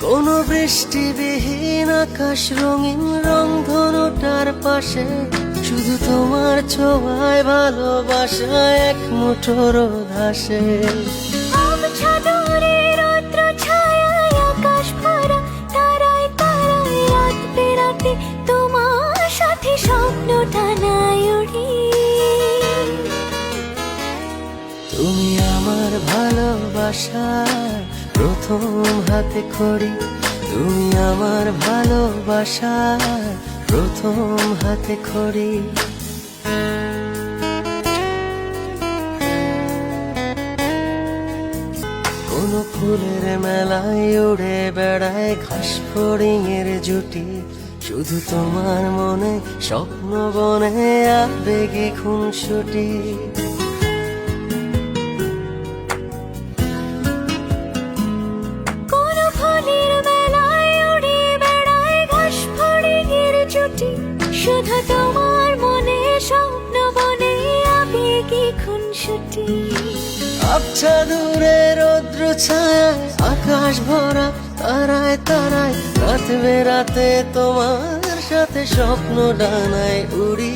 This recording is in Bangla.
কোনো বৃষ্টিবিহীন আকাশ রঙিন রংধনুটার পাশে শুধু তোমার ছোঁয়ায় ভালোবাসা এক মুঠো রোদ আসে। রৌদ্র ছায়ায় আকাশ ভরা তারায় তারায় রাত বেরাতে তোমার সাথে স্বপ্ন টানায় উড়ি। তুমি আমার ভালোবাসার প্রথম হাতে খড়ি, তুমি আমার ভালোবাসার প্রথম হাতে খড়ি। কোনো ফুলের মেলায় উড়ে বেড়ায় ঘাস ফড়িংয়ের জুটি, শুধু তোমার মনে স্বপ্ন বনে আবেগে খুনসুটি। কোন ফুলের মেলায় উড়ে বেড়ায় ঘাস ফড়িংয়ের জুটি, শুধু তোমার মনে স্বপ্ন বনে আবেগে খুনসুটি। আবছা দূরে রৌদ্র ছায়ায় আকাশ ভরা তারায় তারায় রাত বেরাতে তোমার সাথে স্বপ্ন ডানায় উড়ি।